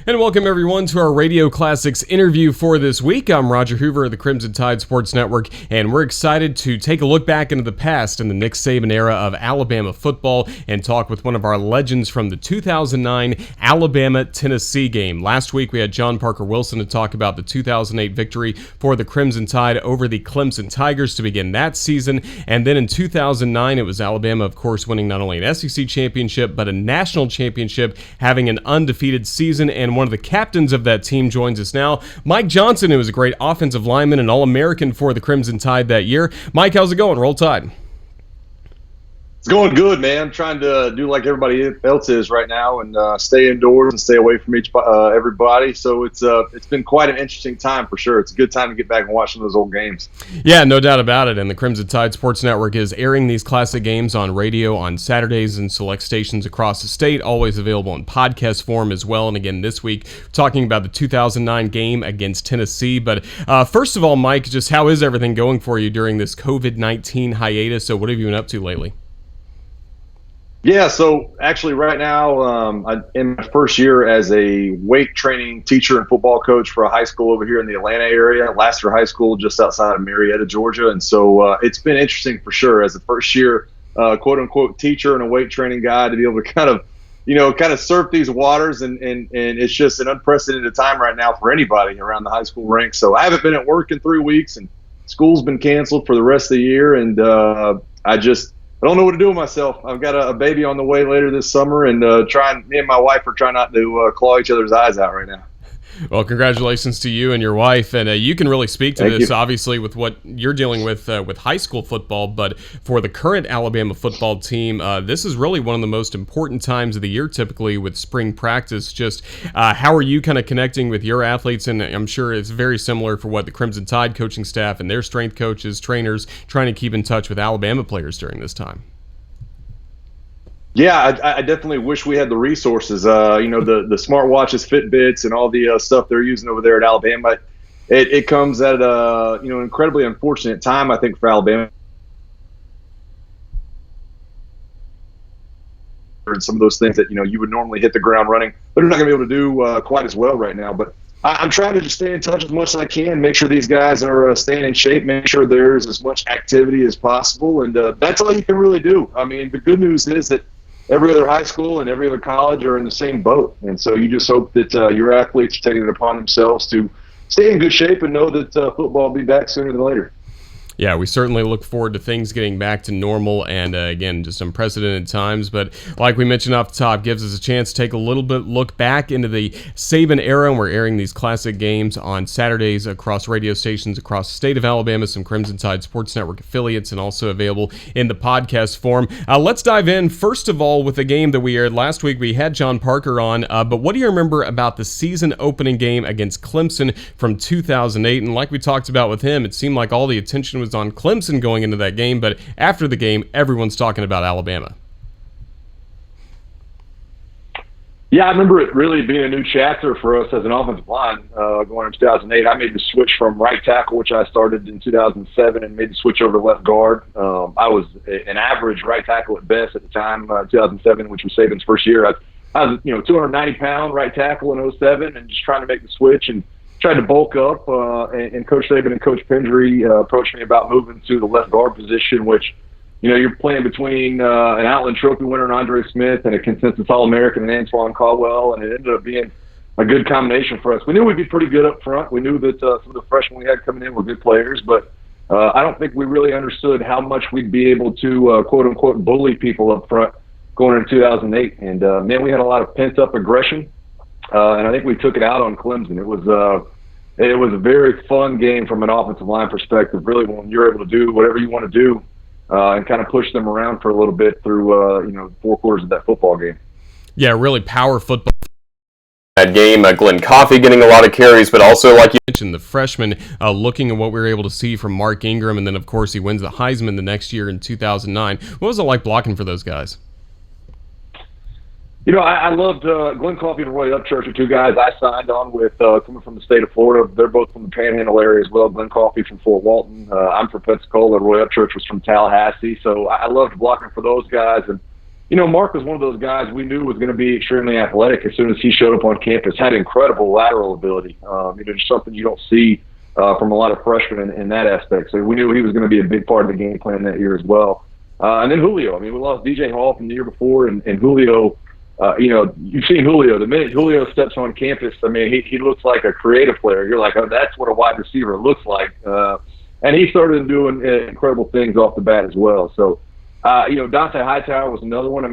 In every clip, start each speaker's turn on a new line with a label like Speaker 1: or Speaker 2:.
Speaker 1: And welcome everyone to our Radio Classics interview for this week. I'm Roger Hoover of the Crimson Tide Sports Network, and we're excited to take a look back into the past in the Nick Saban era of Alabama football and talk with one of our legends from the 2009 Alabama-Tennessee game. Last week we had John Parker Wilson to talk about the 2008 victory for the Crimson Tide over the Clemson Tigers to begin that season, and then in 2009 it was Alabama, of course, winning not only an SEC championship but a national championship, having an undefeated season, and one of the captains of that team joins us now. Mike Johnson, who was a great offensive lineman and All-American for the Crimson Tide that year. Mike, how's it going? Roll Tide.
Speaker 2: It's going good, man. I'm trying to do like everybody else is right now and stay indoors and stay away from everybody. So it's been quite an interesting time for sure. It's a good time to get back and watch some of those old games.
Speaker 1: Yeah, no doubt about it. And the Crimson Tide Sports Network is airing these classic games on radio on Saturdays and select stations across the state, always available in podcast form as well. And again, this week, talking about the 2009 game against Tennessee. But first of all, Mike, just how is everything going for you during this COVID-19 hiatus? So what have you been up to lately?
Speaker 2: Yeah, so actually right now I'm in my first year as a weight training teacher and football coach for a high school over here in the Atlanta area, Lassiter High School just outside of Marietta, Georgia. And so it's been interesting for sure as a first year quote unquote teacher and a weight training guy to be able to kind of surf these waters. And it's just an unprecedented time right now for anybody around the high school ranks. So I haven't been at work in 3 weeks and school's been canceled for the rest of the year. And I don't know what to do with myself. I've got a baby on the way later this summer, and me and my wife are trying not to claw each other's eyes out right now.
Speaker 1: Well, congratulations to you and your wife, and you can really speak to this, obviously, with what you're dealing with high school football, but for the current Alabama football team, this is really one of the most important times of the year, typically, with spring practice. Just how are you kind of connecting with your athletes? And I'm sure it's very similar for what the Crimson Tide coaching staff and their strength coaches, trainers, trying to keep in touch with Alabama players during this time.
Speaker 2: Yeah, I definitely wish we had the resources. The smartwatches, Fitbits, and all the stuff they're using over there at Alabama. It comes at an incredibly unfortunate time, I think, for Alabama. And some of those things that you would normally hit the ground running, they're not going to be able to do quite as well right now. But I'm trying to just stay in touch as much as I can, make sure these guys are staying in shape, make sure there's as much activity as possible, and that's all you can really do. I mean, the good news is that every other high school and every other college are in the same boat. And so you just hope that your athletes are taking it upon themselves to stay in good shape and know that football will be back sooner than later.
Speaker 1: Yeah, we certainly look forward to things getting back to normal and, again, just unprecedented times. But like we mentioned off the top, gives us a chance to take a little bit look back into the Saban era, and we're airing these classic games on Saturdays across radio stations across the state of Alabama, some Crimson Tide Sports Network affiliates, and also available in the podcast form. Let's dive in, first of all, with a game that we aired last week. We had John Parker on, but what do you remember about the season opening game against Clemson from 2008? And like we talked about with him, it seemed like all the attention was on Clemson going into that game, but after the game, everyone's talking about Alabama.
Speaker 2: Yeah, I remember it really being a new chapter for us as an offensive line going into 2008. I made the switch from right tackle, which I started in 2007, and made the switch over to left guard. I was an average right tackle at best at the time, 2007, which was Saban's first year. I was 290-pound right tackle in 2007, and just trying to make the switch and tried to bulk up, and Coach Saban and Coach Pendry approached me about moving to the left guard position, which, you're playing between an Outland Trophy winner, Andre Smith, and a consensus All-American, and Antoine Caldwell, and it ended up being a good combination for us. We knew we'd be pretty good up front. We knew that some of the freshmen we had coming in were good players, but I don't think we really understood how much we'd be able to, quote-unquote, bully people up front going into 2008. And, man, we had a lot of pent-up aggression, and I think we took it out on Clemson. It was a very fun game from an offensive line perspective, really, when you're able to do whatever you want to do and kind of push them around for a little bit through 4 quarters of that football game.
Speaker 1: Yeah, really power football. That game, Glenn Coffey getting a lot of carries, but also, like you mentioned, the freshmen looking at what we were able to see from Mark Ingram, and then, of course, he wins the Heisman the next year in 2009. What was it like blocking for those guys?
Speaker 2: I loved Glenn Coffey and Roy Upchurch are 2 guys I signed on with coming from the state of Florida. They're both from the Panhandle area as well. Glenn Coffey from Fort Walton. I'm from Pensacola. Roy Upchurch was from Tallahassee. So I loved blocking for those guys. And Mark was one of those guys we knew was going to be extremely athletic as soon as he showed up on campus. Had incredible lateral ability. Just something you don't see from a lot of freshmen in that aspect. So we knew he was going to be a big part of the game plan that year as well. And then Julio. We lost DJ Hall from the year before, and Julio. You've seen Julio. The minute Julio steps on campus, he looks like a creative player. You're like, oh, that's what a wide receiver looks like. And he started doing incredible things off the bat as well. So, Dante Hightower was another one.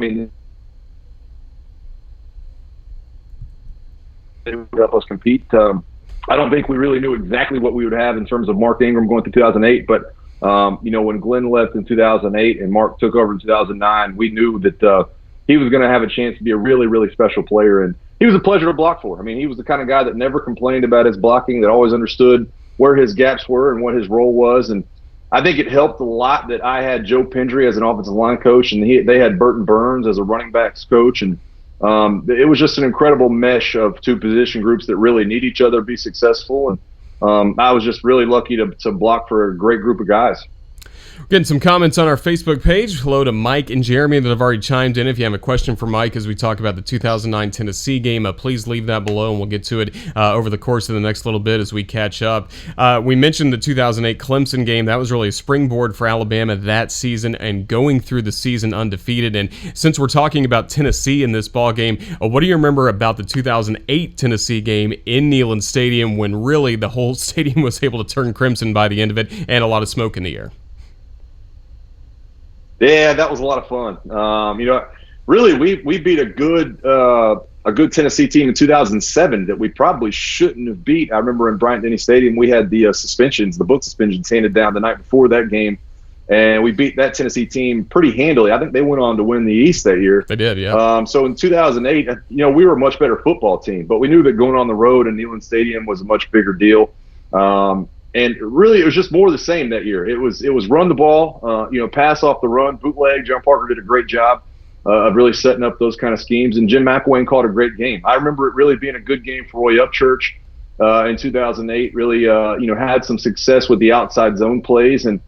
Speaker 2: They would help us compete. I don't think we really knew exactly what we would have in terms of Mark Ingram going through 2008, but when Glenn left in 2008 and Mark took over in 2009, we knew that he was going to have a chance to be a really, really special player, and he was a pleasure to block for. He was the kind of guy that never complained about his blocking, that always understood where his gaps were and what his role was. And I think it helped a lot that I had Joe Pendry as an offensive line coach, and they had Burton Burns as a running backs coach, and it was just an incredible mesh of two position groups that really need each other to be successful. And I was just really lucky to block for a great group of guys.
Speaker 1: Getting some comments on our Facebook page. Hello to Mike and Jeremy that have already chimed in. If you have a question for Mike as we talk about the 2009 Tennessee game, please leave that below, and we'll get to it over the course of the next little bit as we catch up. We mentioned the 2008 Clemson game. That was really a springboard for Alabama that season and going through the season undefeated. And since we're talking about Tennessee in this ball game, what do you remember about the 2008 Tennessee game in Neyland Stadium when really the whole stadium was able to turn crimson by the end of it and a lot of smoke in the air?
Speaker 2: Yeah, that was a lot of fun. Really, we beat a good Tennessee team in 2007 that we probably shouldn't have beat. I remember in Bryant-Denny Stadium, we had the book suspensions handed down the night before that game, and we beat that Tennessee team pretty handily. I think they went on to win the East that year.
Speaker 1: They did, yeah.
Speaker 2: So in 2008, we were a much better football team, but we knew that going on the road in Neyland Stadium was a much bigger deal. And really, it was just more of the same that year. It was run the ball, pass off the run, bootleg. John Parker did a great job of really setting up those kind of schemes. And Jim McElroy called a great game. I remember it really being a good game for Roy Upchurch in 2008. Really, had some success with the outside zone plays. And,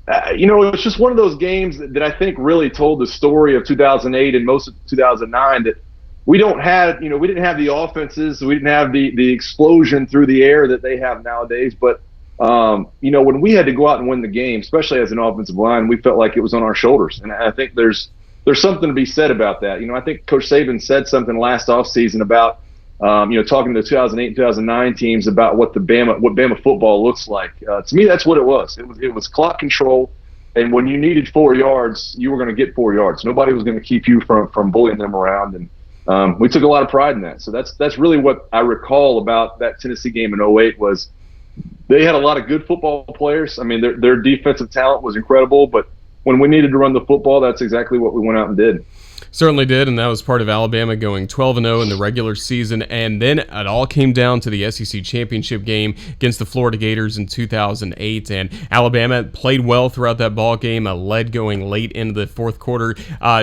Speaker 2: it's just one of those games that I think really told the story of 2008 and most of 2009 that we didn't have the offenses. We didn't have the explosion through the air that they have nowadays. But when we had to go out and win the game, especially as an offensive line, we felt like it was on our shoulders. And I think there's something to be said about that. I think Coach Saban said something last offseason about, talking to the 2008 and 2009 teams about what Bama football looks like. To me, that's what it was. It was clock control. And when you needed 4 yards, you were going to get 4 yards. Nobody was going to keep you from bullying them around. And we took a lot of pride in that. So that's really what I recall about that Tennessee game in 2008 was, they had a lot of good football players. Their defensive talent was incredible, but when we needed to run the football, that's exactly what we went out and did.
Speaker 1: Certainly did, and that was part of Alabama going 12-0 in the regular season, and then it all came down to the SEC championship game against the Florida Gators in 2008, and Alabama played well throughout that ball game, led going late into the fourth quarter.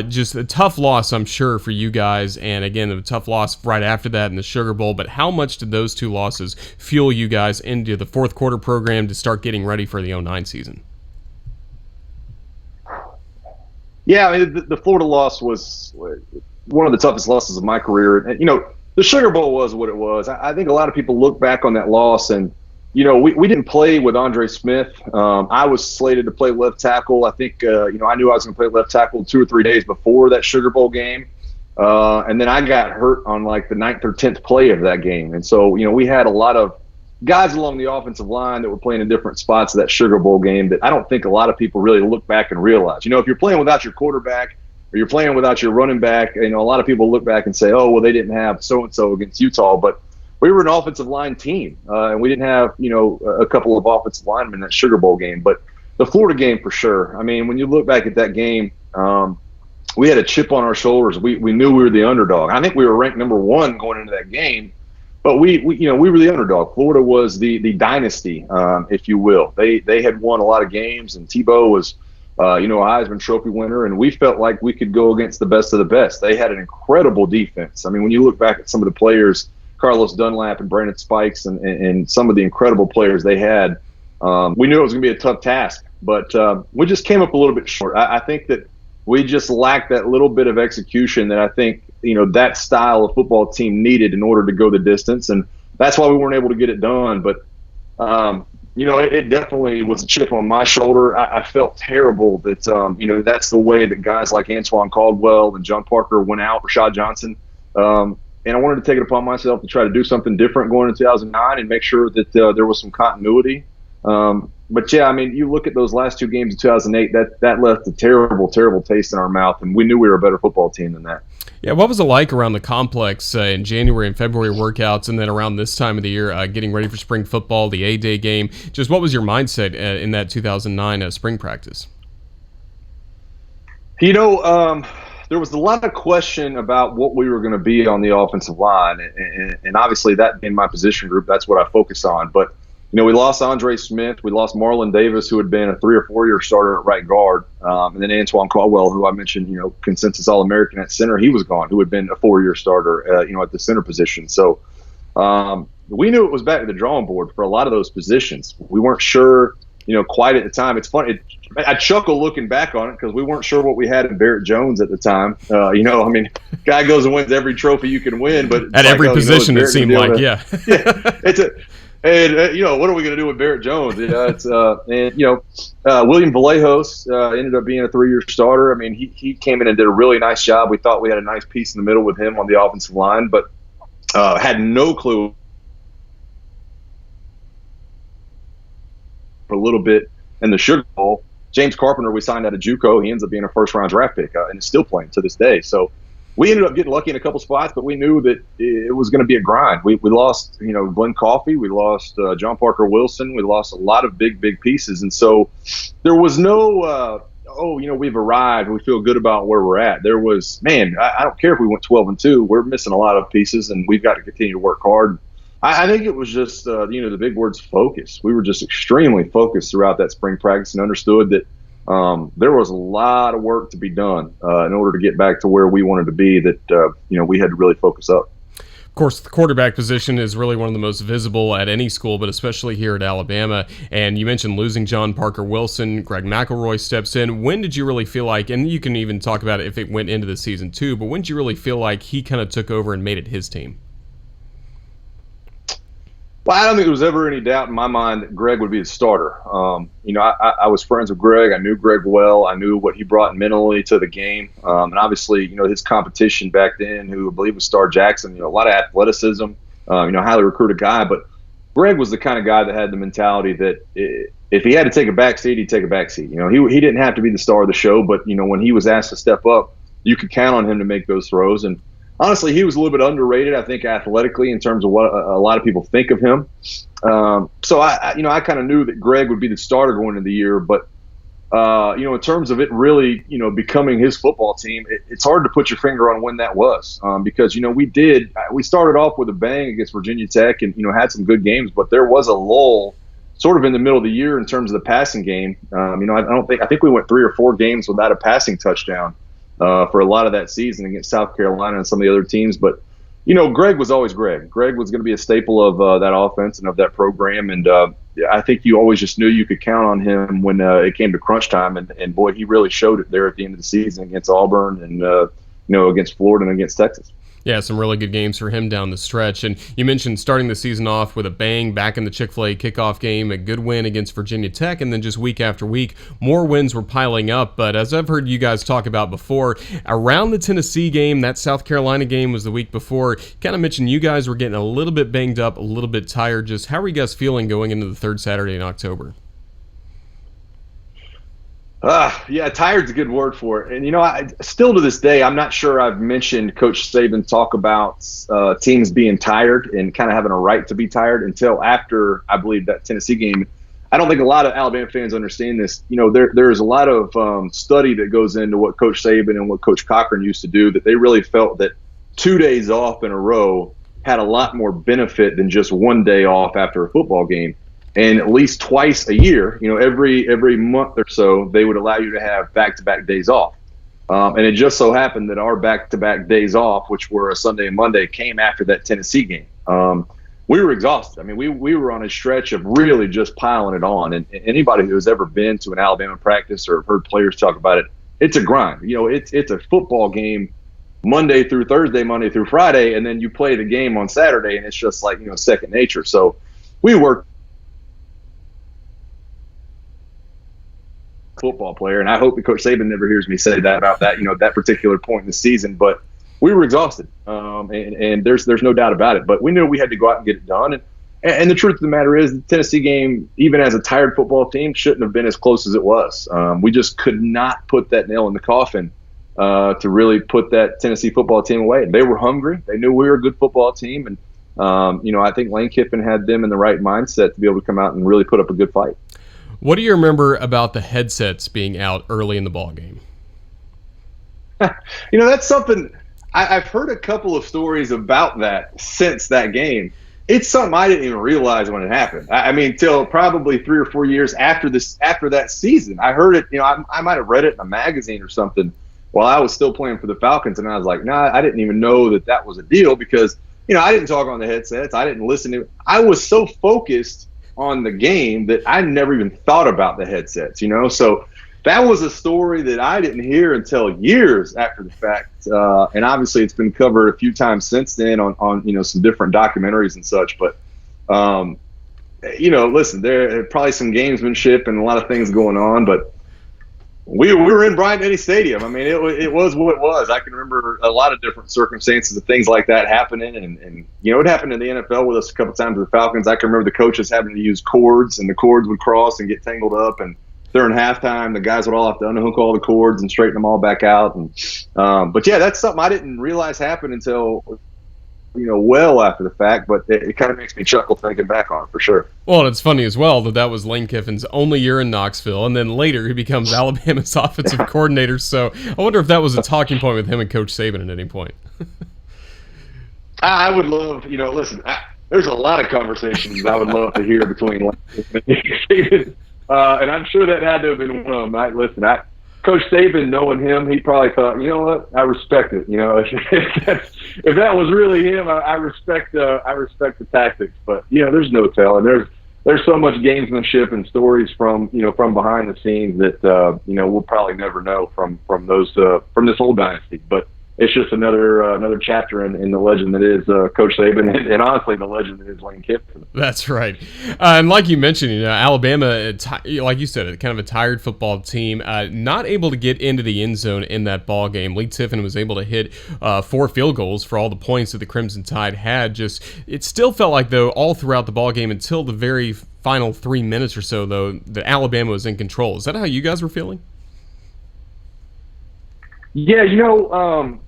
Speaker 1: Just a tough loss, I'm sure, for you guys, and again, a tough loss right after that in the Sugar Bowl, but how much did those two losses fuel you guys into the fourth quarter program to start getting ready for the 2009 season?
Speaker 2: Yeah, the Florida loss was one of the toughest losses of my career. And, the Sugar Bowl was what it was. I think a lot of people look back on that loss and, we didn't play with Andre Smith. I was slated to play left tackle. I think, I knew I was going to play left tackle 2 or 3 days before that Sugar Bowl game. And then I got hurt on like the 9th or 10th play of that game. And so, we had a lot of guys along the offensive line that were playing in different spots of that Sugar Bowl game that I don't think a lot of people really look back and realize. If you're playing without your quarterback or you're playing without your running back, a lot of people look back and say, oh, well, they didn't have so-and-so against Utah. But we were an offensive line team, and we didn't have, a couple of offensive linemen in that Sugar Bowl game. But the Florida game for sure. When you look back at that game, we had a chip on our shoulders. We knew we were the underdog. I think we were ranked number 1 going into that game. But we were the underdog. Florida was the dynasty, if you will. They had won a lot of games, and Tebow was, a Heisman Trophy winner, and we felt like we could go against the best of the best. They had an incredible defense. When you look back at some of the players, Carlos Dunlap and Brandon Spikes, and some of the incredible players they had, we knew it was going to be a tough task. But we just came up a little bit short. I think that We just lacked that little bit of execution that I think, that style of football team needed in order to go the distance. And that's why we weren't able to get it done. But, it definitely was a chip on my shoulder. I felt terrible that, that's the way that guys like Antoine Caldwell and John Parker went out, Rashad Johnson. And I wanted to take it upon myself to try to do something different going into 2009 and make sure that there was some continuity. But yeah, I mean, you look at those last two games in 2008, that left a terrible, terrible taste in our mouth, and we knew we were a better football team than that.
Speaker 1: Yeah, what was it like around the complex in January and February workouts, and then around this time of the year, getting ready for spring football, the A-Day game? Just what was your mindset in that 2009 spring practice?
Speaker 2: There was a lot of question about what we were going to be on the offensive line, and obviously that in my position group, that's what I focus on. But we lost Andre Smith, we lost Marlon Davis, who had been a 3 or 4 year starter at right guard, and then Antoine Caldwell, who I mentioned, consensus All-American at center, he was gone, who had been a 4 year starter, at the center position. So we knew it was back to the drawing board for a lot of those positions. We weren't sure, quite at the time. It's funny. I chuckle looking back on it because we weren't sure what we had in Barrett Jones at the time. Guy goes and wins every trophy you can win, but
Speaker 1: at every position it seemed like, yeah.
Speaker 2: What are we going to do with Barrett Jones? William Vallejos ended up being a 3 year starter. I mean, he came in and did a really nice job. We thought we had a nice piece in the middle with him on the offensive line, but had no clue for a little bit in the Sugar Bowl. James Carpenter, we signed out of JUCO. He ends up being a first-round draft pick and is still playing to this day. So we ended up getting lucky in a couple spots, but we knew that it was going to be a grind. We lost, Glenn Coffey. We lost John Parker Wilson. We lost a lot of big pieces. And so there was no, we've arrived. We feel good about where we're at. There was, I don't care if we went 12-2. We're missing a lot of pieces, and we've got to continue to work hard. I think it was just, the big words focus. We were just extremely focused throughout that spring practice and understood that there was a lot of work to be done in order to get back to where we wanted to be, that, we had to really focus up.
Speaker 1: Of course, the quarterback position is really one of the most visible at any school, but especially here at Alabama. And you mentioned losing John Parker Wilson. Greg McElroy steps in. When did you really feel like, and you can even talk about it if it went into the season too, but when did you really feel like he kind of took over and made it his team?
Speaker 2: Well, I don't think there was ever any doubt in my mind that Greg would be the starter. I was friends with Greg. I knew Greg well. I knew what he brought mentally to the game. And obviously, his competition back then, who I believe was Star Jackson, a lot of athleticism, highly recruited guy. But Greg was the kind of guy that had the mentality that if he had to take a back seat, he'd take a back seat. He didn't have to be the star of the show, but, when he was asked to step up, you could count on him to make those throws. And honestly, he was a little bit underrated, I think, athletically in terms of what a lot of people think of him. So I kind of knew that Greg would be the starter going into the year. But, in terms of it really, becoming his football team, it's hard to put your finger on when that was because, we started off with a bang against Virginia Tech and, had some good games, but there was a lull sort of in the middle of the year in terms of the passing game. I think we went 3 or 4 games without a passing touchdown for a lot of that season against South Carolina and some of the other teams. But, Greg was always Greg. Greg was going to be a staple of that offense and of that program. And I think you always just knew you could count on him when it came to crunch time. And boy, he really showed it there at the end of the season against Auburn and, against Florida and against Texas.
Speaker 1: Yeah, some really good games for him down the stretch. And you mentioned starting the season off with a bang back in the Chick-fil-A kickoff game, a good win against Virginia Tech, and then just week after week, more wins were piling up. But as I've heard you guys talk about before, around the Tennessee game, that South Carolina game was the week before, kind of mentioned you guys were getting a little bit banged up, a little bit tired. Just how are you guys feeling going into the third Saturday in October?
Speaker 2: Yeah, tired's a good word for it. And, still to this day, I'm not sure I've mentioned Coach Saban talk about teams being tired and kind of having a right to be tired until after, I believe, that Tennessee game. I don't think a lot of Alabama fans understand this. There's a lot of study that goes into what Coach Saban and what Coach Cochran used to do, that they really felt that 2 days off in a row had a lot more benefit than just 1 day off after a football game. And at least twice a year, every month or so, they would allow you to have back-to-back days off. And it just so happened that our back-to-back days off, which were a Sunday and Monday, came after that Tennessee game. We were exhausted. I mean, we were on a stretch of really just piling it on. And anybody who has ever been to an Alabama practice or heard players talk about it, it's a grind. You know, it's a football game Monday through Thursday, Monday through Friday, and then you play the game on Saturday, and it's just like, you know, second nature. So we worked football player, and I hope that Coach Saban never hears me say that about that, you know, that particular point in the season. But we were exhausted, and there's no doubt about it. But we knew we had to go out and get it done. And the truth of the matter is, the Tennessee game, even as a tired football team, shouldn't have been as close as it was. We just could not put that nail in the coffin to really put that Tennessee football team away. They were hungry. They knew we were a good football team. And, you know, I think Lane Kiffin had them in the right mindset to be able to come out and really put up a good fight.
Speaker 1: What do you remember about the headsets being out early in the ball game?
Speaker 2: You know, that's something I've heard a couple of stories about that since that game. It's something I didn't even realize when it happened. I mean, till probably 3 or 4 years after that season, I heard it. You know, I might have read it in a magazine or something while I was still playing for the Falcons, and I was like, I didn't even know that was a deal because, you know, I didn't talk on the headsets. I didn't listen to it. I was so focused on the game that I never even thought about the headsets, you know. So that was a story that I didn't hear until years after the fact, and obviously it's been covered a few times since then on you know, some different documentaries and such. But you know, listen, there are probably some gamesmanship and a lot of things going on, but we were in Bryant-Denny Stadium. I mean, it was what it was. I can remember a lot of different circumstances of things like that happening, and you know, it happened in the NFL with us a couple times with the Falcons. I can remember the coaches having to use cords, and the cords would cross and get tangled up, and during halftime, the guys would all have to unhook all the cords and straighten them all back out. And but yeah, that's something I didn't realize happened until, you know, well after the fact, but it kind of makes me chuckle thinking back on it for sure.
Speaker 1: Well, and it's funny as well that was Lane Kiffin's only year in Knoxville, and then later he becomes Alabama's offensive coordinator. So I wonder if that was a talking point with him and Coach Saban at any point.
Speaker 2: I would love, you know, listen, there's a lot of conversations I would love to hear between Lane Kiffin and Saban, and I'm sure that had to have been one of them. Listen, Coach Saban, knowing him, he probably thought, you know what, I respect it. You know, if that was really him, I respect the tactics. But you know, there's no telling. There's so much gamesmanship and stories from behind the scenes that you know, we'll probably never know from this whole dynasty. But it's just another chapter in the legend that is Coach Saban, and honestly, the legend that is Lane Kiffin.
Speaker 1: That's right. And like you mentioned, you know, Alabama, like you said, kind of a tired football team, not able to get into the end zone in that ball game. Lee Tiffin was able to hit 4 field goals for all the points that the Crimson Tide had. It still felt like, though, all throughout the ball game until the very final 3 minutes or so, though, that Alabama was in control. Is that how you guys were feeling?
Speaker 2: Yeah, you know,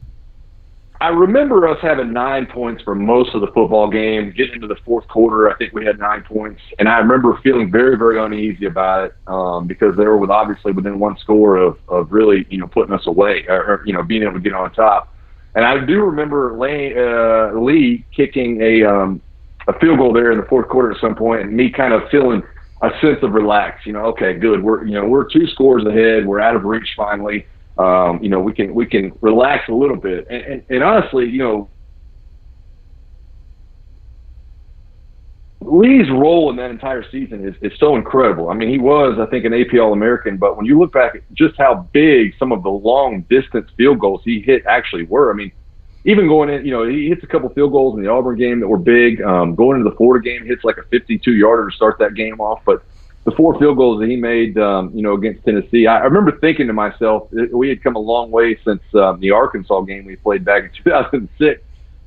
Speaker 2: I remember us having 9 points for most of the football game. Getting into the fourth quarter, I think we had 9 points, and I remember feeling very, very uneasy about it because they were obviously within one score of really, you know, putting us away or you know, being able to get on top. And I do remember Lee kicking a field goal there in the fourth quarter at some point, and me kind of feeling a sense of relax. You know, okay, good. We're 2 scores ahead. We're out of reach finally. You know, we can relax a little bit, and honestly, you know, Lee's role in that entire season is so incredible. I mean, he was, I think, an AP All-American, but when you look back at just how big some of the long-distance field goals he hit actually were, I mean, even going in, you know, he hits a couple field goals in the Auburn game that were big. Going into the Florida game, hits like a 52-yarder to start that game off, but the 4 field goals that he made, you know, against Tennessee, I remember thinking to myself, we had come a long way since the Arkansas game we played back in 2006.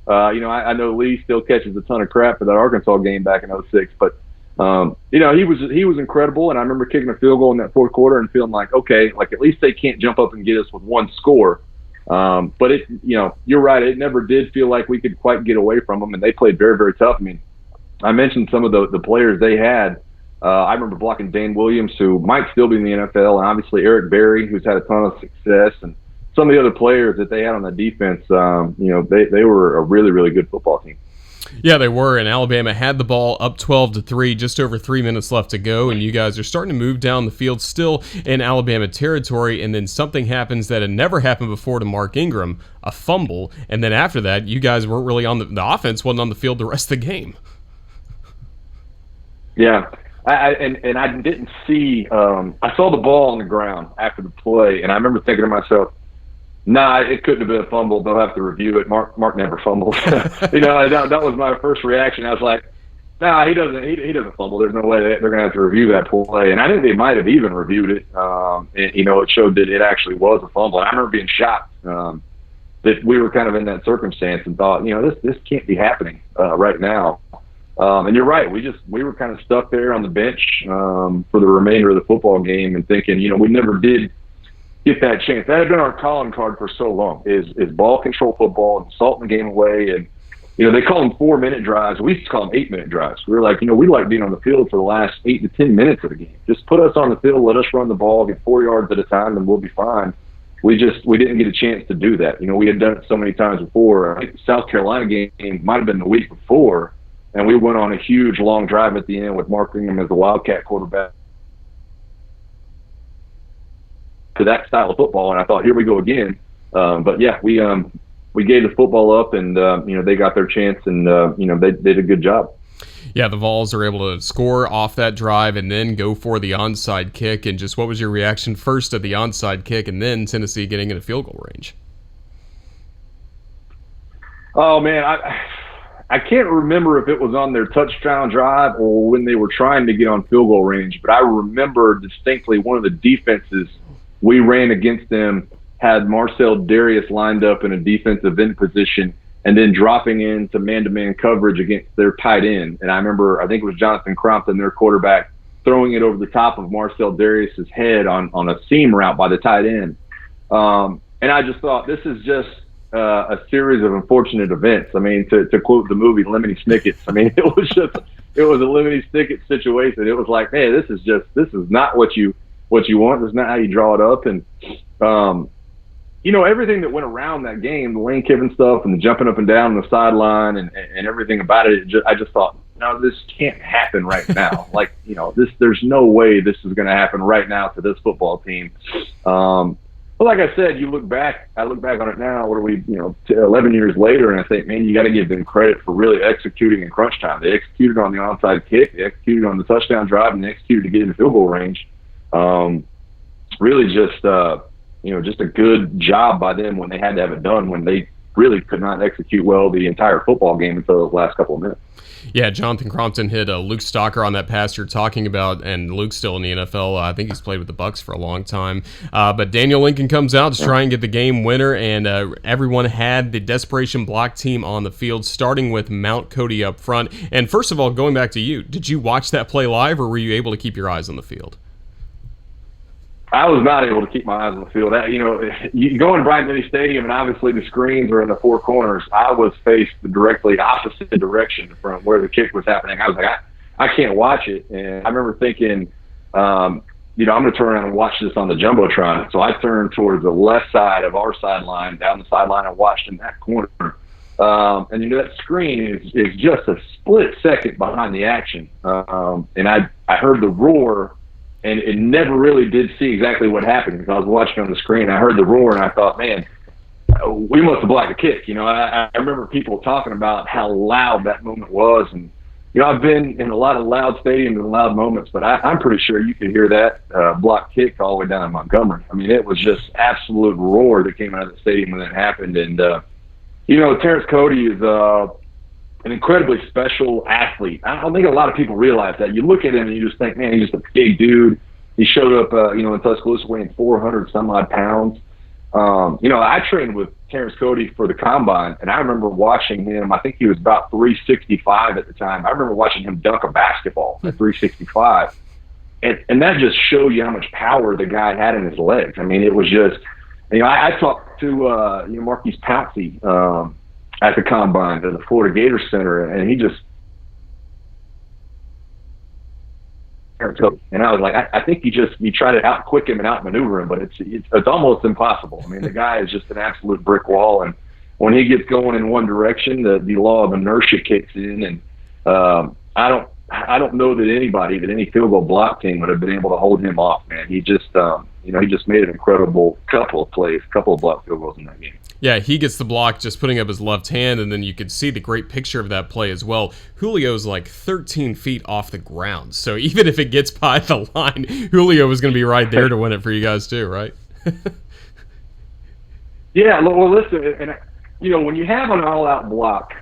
Speaker 2: You know, I know Lee still catches a ton of crap for that Arkansas game back in 2006, but you know, he was incredible, and I remember kicking a field goal in that fourth quarter and feeling like, okay, like at least they can't jump up and get us with 1 score. But it, you know, you're right, it never did feel like we could quite get away from them, and they played very, very tough. I mean, I mentioned some of the players they had. I remember blocking Dane Williams, who might still be in the NFL, and obviously Eric Berry, who's had a ton of success, and some of the other players that they had on the defense. You know, they were a really, really good football team.
Speaker 1: Yeah, they were, and Alabama had the ball up 12-3, just over 3 minutes left to go, and you guys are starting to move down the field, still in Alabama territory, and then something happens that had never happened before to Mark Ingram, a fumble, and then after that, you guys weren't really on the offense wasn't on the field the rest of the game.
Speaker 2: Yeah. And I didn't see. I saw the ball on the ground after the play, and I remember thinking to myself, "Nah, it couldn't have been a fumble. They'll have to review it." Mark never fumbles. That was my first reaction. I was like, "Nah, he doesn't. He doesn't fumble. There's no way they're going to have to review that play." And I think they might have even reviewed it. And, it showed that it actually was a fumble. And I remember being shocked that we were kind of in that circumstance and thought, this can't be happening right now. And you're right. We were kind of stuck there on the bench for the remainder of the football game and thinking, we never did get that chance. That had been our calling card for so long is ball control football and salting the game away. And, they call them 4-minute drives. We used to call them 8-minute drives. We were like, we like being on the field for the last 8 to 10 minutes of the game. Just put us on the field, let us run the ball, get 4 yards at a time, and we'll be fine. We didn't get a chance to do that. We had done it so many times before. I think the South Carolina game might have been the week before, and we went on a huge long drive at the end with Mark Ingram as the Wildcat quarterback to that style of football. And I thought, here we go again. But yeah, we gave the football up, and they got their chance, and they did a good job.
Speaker 1: Yeah, the Vols are able to score off that drive and then go for the onside kick. And just what was your reaction first at the onside kick and then Tennessee getting into field goal range?
Speaker 2: Oh, man, I can't remember if it was on their touchdown drive or when they were trying to get on field goal range, but I remember distinctly one of the defenses we ran against them had Marcel Darius lined up in a defensive end position and then dropping into man-to-man coverage against their tight end. And I remember, I think it was Jonathan Crompton, their quarterback, throwing it over the top of Marcel Darius's head on a seam route by the tight end. And I just thought, this is just a series of unfortunate events. I mean, to quote the movie Lemony Snicket's, I mean, it was a Lemony Snicket situation. It was like, hey, this is not what you want. This is not how you draw it up. And, everything that went around that game, the Lane Kiffin stuff and the jumping up and down on the sideline and everything about it, I just thought, no, this can't happen right now. There's no way this is going to happen right now to this football team. But like I said, I look back on it now, what are we, 11 years later, and I think, man, you got to give them credit for really executing in crunch time. They executed on the onside kick, they executed on the touchdown drive, and they executed to get in the field goal range. Really just a good job by them when they had to have it done, when they really could not execute well the entire football game until those last couple of minutes.
Speaker 1: Yeah, Jonathan Crompton hit Luke Stalker on that pass you're talking about, and Luke's still in the NFL. I think he's played with the Bucs for a long time. But Daniel Lincoln comes out to try and get the game winner, and everyone had the desperation block team on the field, starting with Mount Cody up front. And first of all, going back to you, did you watch that play live, or were you able to keep your eyes on the field?
Speaker 2: I was not able to keep my eyes on the field. You go in Bryant-Denny Stadium, and obviously the screens are in the four corners. I was faced the directly opposite direction from where the kick was happening. I was like, I can't watch it. And I remember thinking, I'm going to turn around and watch this on the Jumbotron. So I turned towards the left side of our sideline, down the sideline, and watched in that corner. And that screen is just a split second behind the action. And I heard the roar, and it never really did see exactly what happened because I was watching on the screen. I heard the roar, and I thought, man, we must have blocked the kick. I remember people talking about how loud that moment was. And, I've been in a lot of loud stadiums and loud moments, but I'm pretty sure you could hear that block kick all the way down in Montgomery. I mean, it was just absolute roar that came out of the stadium when that happened. And, Terrence Cody is an incredibly special athlete. I don't think a lot of people realize that. You look at him and you just think, man, he's just a big dude. He showed up, in Tuscaloosa weighing 400 some odd pounds. I trained with Terrence Cody for the combine, and I remember watching him. I think he was about 365 at the time. I remember watching him dunk a basketball at 365. And that just showed you how much power the guy had in his legs. I mean, it was just, I talked to, Marquise Pouncey, at the combine at the Florida Gator Center, and he just, and I was like, I think you try to out-quick him and out-maneuver him, but it's almost impossible. I mean, the guy is just an absolute brick wall, and when he gets going in one direction, the law of inertia kicks in, and I don't know that any field goal block team would have been able to hold him off, man. He just, he just made an incredible couple of block field goals in that game.
Speaker 1: Yeah, he gets the block just putting up his left hand, and then you could see the great picture of that play as well. Julio's like 13 feet off the ground, so even if it gets by the line, Julio was going to be right there to win it for you guys too, right?
Speaker 2: Yeah, well, listen, and when you have an all-out block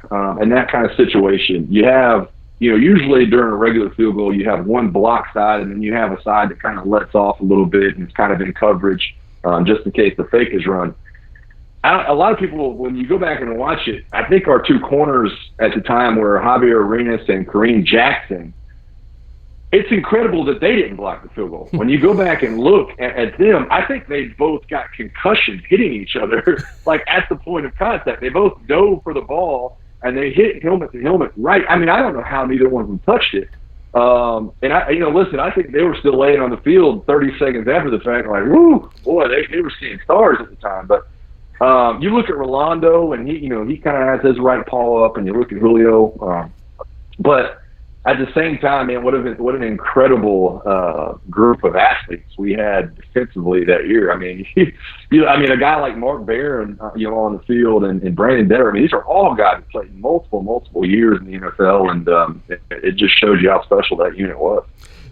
Speaker 2: in that kind of situation, you have, usually during a regular field goal, you have one block side, and then you have a side that kind of lets off a little bit and it's kind of in coverage just in case the fake is run. A lot of people, when you go back and watch it, I think our two corners at the time were Javier Arenas and Kareem Jackson. It's incredible that they didn't block the field goal. When you go back and look at them, I think they both got concussions hitting each other, like at the point of contact. They both dove for the ball, and they hit helmet to helmet right. I mean, I don't know how neither one of them touched it. Listen, I think they were still laying on the field 30 seconds after the fact, like, woo, boy, they were seeing stars at the time. But you look at Rolando, and he kind of has his right paw up, and you look at Julio, but at the same time, man, what an incredible group of athletes we had defensively that year. I mean, a guy like Mark Barron, on the field, and Brandon Denner. I mean, these are all guys who played multiple years in the NFL, and it just shows you how special that unit was.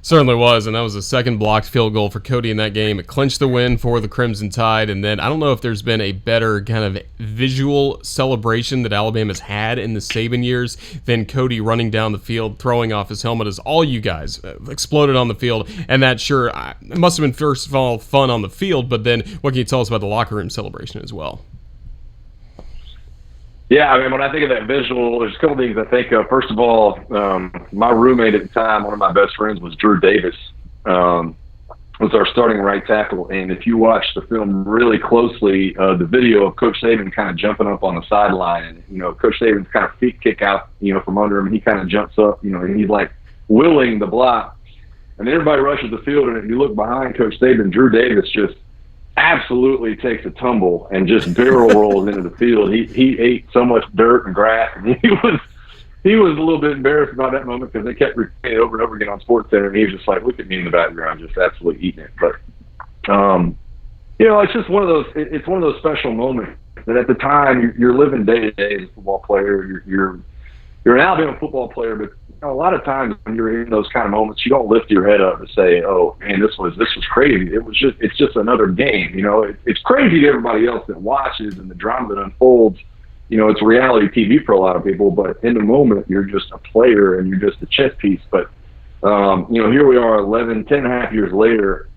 Speaker 1: Certainly was, and that was the second blocked field goal for Cody in that game. It clinched the win for the Crimson Tide, and then I don't know if there's been a better kind of visual celebration that Alabama's had in the Saban years than Cody running down the field, throwing off his helmet as all you guys exploded on the field, and that it must have been, first of all, fun on the field, but then what can you tell us about the locker room celebration as well?
Speaker 2: Yeah, I mean, when I think of that visual, there's a couple things I think of. First of all, my roommate at the time, one of my best friends, was Drew Davis, was our starting right tackle. And if you watch the film really closely, the video of Coach Saban kind of jumping up on the sideline, and Coach Saban's kind of feet kick out, from under him, and he kind of jumps up, and he's like willing the block, and everybody rushes the field. And if you look behind Coach Saban, Drew Davis just absolutely takes a tumble and just barrel rolls into the field. He ate so much dirt and grass, and he was a little bit embarrassed about that moment because they kept repeating it over and over again on SportsCenter, and he was just like, look at me in the background, just absolutely eating it. But it's just one of those. It's one of those special moments that at the time you're living day to day as a football player. You're an Alabama football player, but a lot of times when you're in those kind of moments, you don't lift your head up and say, "Oh, man, this was crazy." It's just another game. It's crazy to everybody else that watches and the drama that unfolds. It's reality TV for a lot of people, but in the moment, you're just a player and you're just a chess piece. But here we are, 10 and a half years later.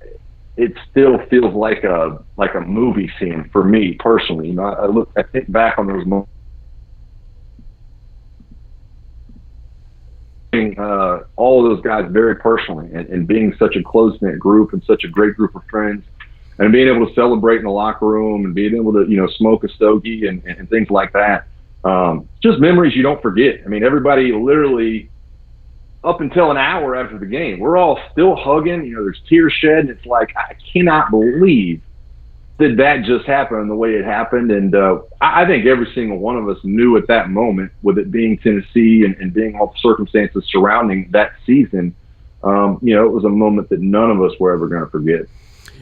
Speaker 2: It still feels like a movie scene for me personally. I think back on those moments. All of those guys very personally, and being such a close-knit group and such a great group of friends, and being able to celebrate in the locker room and being able to smoke a stogie and things like that, just memories you don't forget. I mean, everybody literally up until an hour after the game, we're all still hugging, there's tears shed, and it's like, I cannot believe that just happened the way it happened. And I think every single one of us knew at that moment, with it being Tennessee and being all the circumstances surrounding that season, it was a moment that none of us were ever going to forget.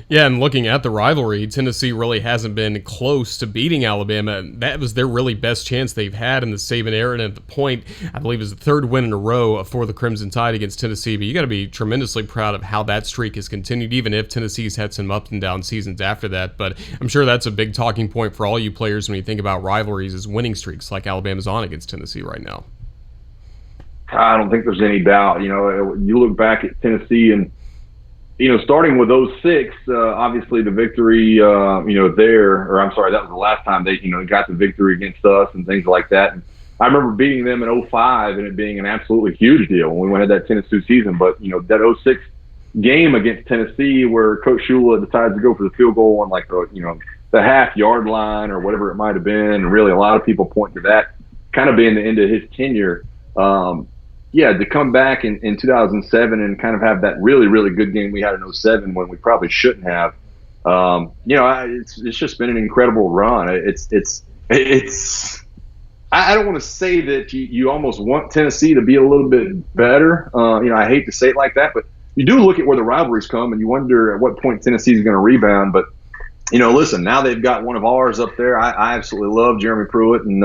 Speaker 1: Yeah, and looking at the rivalry, Tennessee really hasn't been close to beating Alabama. That was their really best chance they've had in the Saban era, and at the point, I believe it was the third win in a row for the Crimson Tide against Tennessee. But you got to be tremendously proud of how that streak has continued, even if Tennessee's had some up and down seasons after that. But I'm sure that's a big talking point for all you players when you think about rivalries is winning streaks like Alabama's on against Tennessee right now.
Speaker 2: I don't think there's any doubt. You look back at Tennessee and, starting with 06, obviously the victory, that was the last time they, got the victory against us and things like that. And I remember beating them in 05 and it being an absolutely huge deal when we had that Tennessee season. But, that 06 game against Tennessee where Coach Shula decides to go for the field goal on the half-yard line or whatever it might have been, and really a lot of people point to that kind of being the end of his tenure. To come back in 2007 and kind of have that really, really good game we had in 07 when we probably shouldn't have. It's just been an incredible run. I don't want to say that you almost want Tennessee to be a little bit better. I hate to say it like that, but you do look at where the rivalries come and you wonder at what point Tennessee is going to rebound. But listen, now they've got one of ours up there. I absolutely love Jeremy Pruitt, and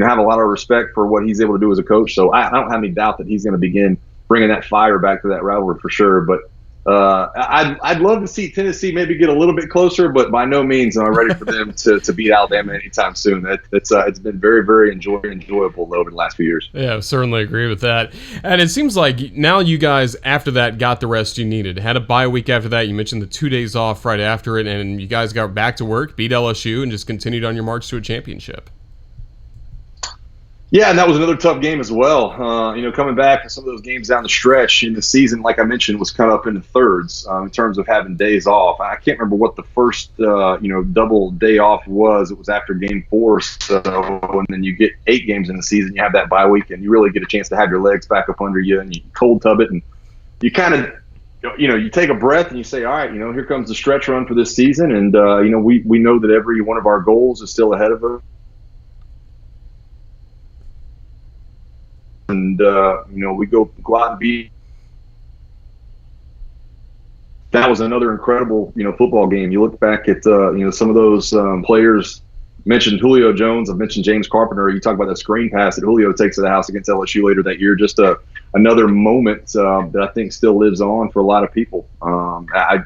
Speaker 2: have a lot of respect for what he's able to do as a coach. So I don't have any doubt that he's going to begin bringing that fire back to that rivalry for sure. But I'd love to see Tennessee maybe get a little bit closer, but by no means am I ready for them to beat Alabama anytime soon. It's been very, very enjoyable over the last few years.
Speaker 1: Yeah, I certainly agree with that. And it seems like now you guys, after that, got the rest you needed. Had a bye week after that. You mentioned the 2 days off right after it, and you guys got back to work, beat LSU, and just continued on your march to a championship.
Speaker 2: Yeah, and that was another tough game as well. Coming back to some of those games down the stretch in the season, like I mentioned, was cut up into thirds in terms of having days off. I can't remember what the first, double day off was. It was after game 4. So, and then you get 8 games in the season, you have that bye week, and you really get a chance to have your legs back up under you, and you cold tub it, and you kind of, you take a breath and you say, all right, here comes the stretch run for this season, and we know that every one of our goals is still ahead of us. And, we go out and beat. That was another incredible, football game. You look back at, some of those players. Mentioned Julio Jones. I've mentioned James Carpenter. You talk about that screen pass that Julio takes to the house against LSU later that year. Just another moment that I think still lives on for a lot of people. I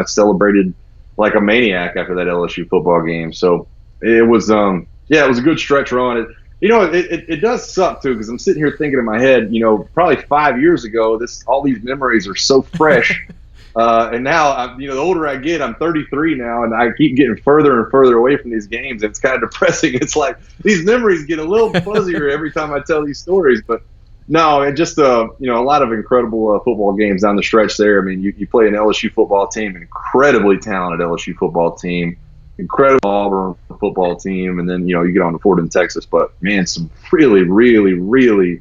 Speaker 2: celebrated like a maniac after that LSU football game. So it was, it was a good stretch run. It does suck too, because I'm sitting here thinking in my head, probably 5 years ago, all these memories are so fresh. And now, the older I get, I'm 33 now, and I keep getting further and further away from these games. It's kind of depressing. It's like these memories get a little fuzzier every time I tell these stories. But no, it just, a lot of incredible football games down the stretch there. I mean, you play an LSU football team, an incredibly talented LSU football team, incredible Auburn football team, and then you get on to Fordham, Texas. But man, some really, really, really